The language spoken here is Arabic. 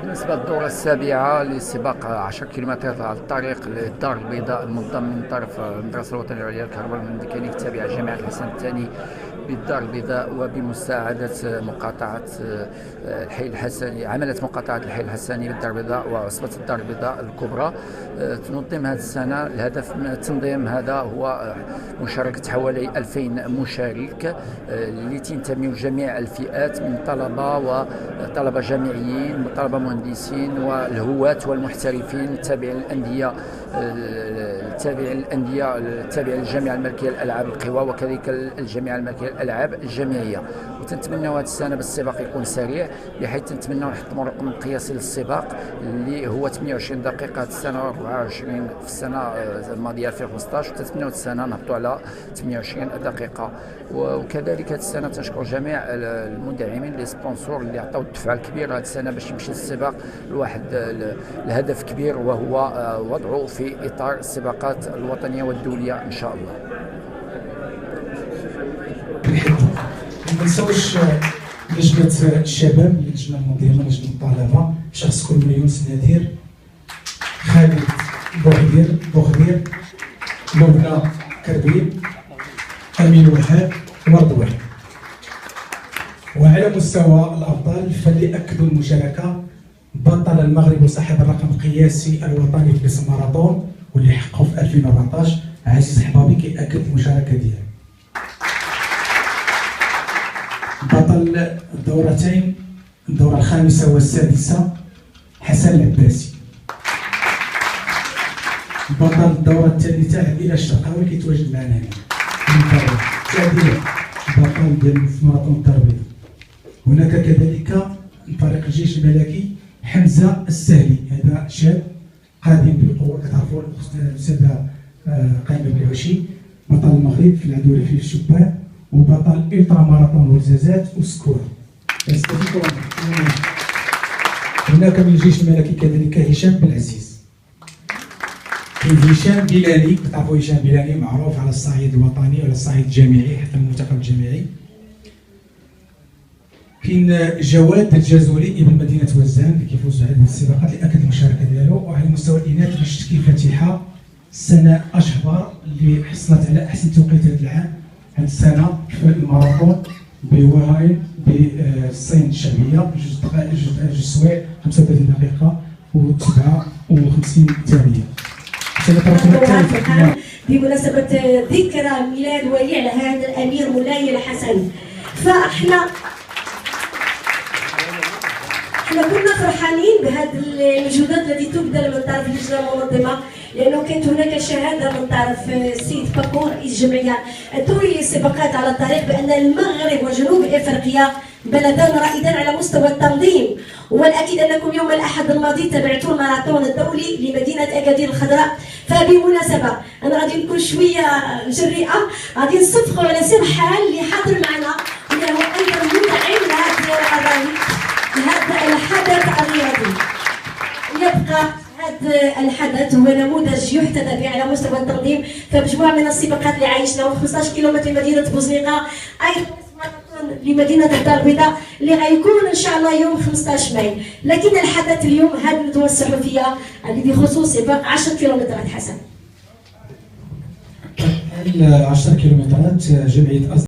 بالنسبة للدورة السابعة لسباق 10 كيلومتر على الطريق للدار البيضاء المنظم من طرف المدرسة الوطنية العليا للكهرباء الميكانيك التابعة لجامعة الحسن الثاني بالدار البيضاء وبمساعدة مقاطعة الحي الحسني، عملة مقاطعة الحي الحسني بالدار البيضاء وعصبة الدار البيضاء الكبرى. تنظم هذه السنة. الهدف من التنظيم هذا هو مشاركة حوالي 2000 مشارك اللي تنتمي جميع الفئات من طلبة وطلبة جامعيين وطلبة مهندسين والهواة والمحترفين التابعين للأندية التابعة للجامعة الملكية للألعاب القوى وكذلك الجامعة الملكية للألعاب الجامعية. وتنتمناو هذا السنة بالسباق يكون سريع، بحيث تنتمناو نحطموا رقم قياسي للسباق اللي هو 28 دقيقة هذه السنة و24 في السنة الماضية 2015، وتنتمناو هذه السنة نهبطوا على 28 دقيقة. وكذلك هذه السنة تنشكر جميع المدعمين لي سبونسور اللي عطاو الدفعة الكبيرة هذه السنة باش يمشي السباق لواحد الهدف كبير، وهو وضعه في إطار السباقات الوطنية والدولية إن شاء الله. ما نساوش لجنة الشباب، اللجنة المنظمة، لجنة الطلبة، شخص كل يونس نادير، خالد بوخدير، لبنى كربيل، أمين وهاب، ورضوان. وعلى مستوى الأبطال فاللي أكدوا المشاركة بطل المغرب وصاحب الرقم القياسي الوطني في قسم ماراثون واللي حققه في 2014 عزيز حبابي كيأكد المشاركة ديالو. بطل الدورتين، الدورة الخامسة والسادسة، حسن العباسي. بطل الدورة الثالثة عبيلة الشرقاوي كيتواجد معنا هنا. تعديل بطل ديال ماراثون الدار البيضاء. هناك كذلك من فريق الجيش الملكي حمزة السهلي، هذا شاب قادم بالقوة، كتعرفوا الأستاذة قايمة بالعشي، بطل المغرب في العدو الرفيف الشبان، وبطل إلترا ماراثون والزازات وسكور. هناك من الجيش الملكي كذلك هشام بن عزيز. كاين هشام بلالي، كتعرفوا هشام بلالي معروف على الصعيد الوطني وعلى الصعيد الجامعي حتى المنتخب الجامعي. كاين جواد الجازولي ابن مدينة وزان اللي كيفوز على السباقات اللي أكد المشاركة ديالو. وعلى مستوى الإناث باش تشكي فاتحة سنة أشهر اللي حصلت على أحسن توقيت هذا العام هذه السنة في الماراثون بوهاين بالصين الشعبية، جوج سوايع 35 دقيقة و57 ثانية. بمناسبة ذكرى ميلاد ولي العهد الأمير مولاي الحسن، فاحنا كنا فرحانين بهذه المجهودات التي تبذل من طرف اللجنه المنظمه، لانه كانت هناك شهاده من طرف السيد باكو رئيس الجمعيه الدوليه للسباقات على الطريق بان المغرب وجنوب افريقيا بلدان رائدان على مستوى التنظيم. والاكيد انكم يوم الاحد الماضي تابعتوا الماراثون الدولي لمدينه اكادير الخضراء. فبمناسبه انا غادي نكون شويه جريئه، غادي نصفقوا على سي رحال اللي حاضر معنا واللي هو ايضا مدعم لهذا الحدث الرياضي. يبقى هذا الحدث هو نموذج يحتذى به على مستوى التنظيم. فمجموعه من السباقات اللي عايشناها 15 كيلومتر لمدينه بوزنيقه، ايضا لمدينه الدار البيضاء اللي غيكون ان شاء الله يوم 15 ماي. لكن الحدث اليوم هذا نتوسعوا فيها اللي بخصوص سباق 10 كيلومترات. حسن 10 كيلومترات جمعيه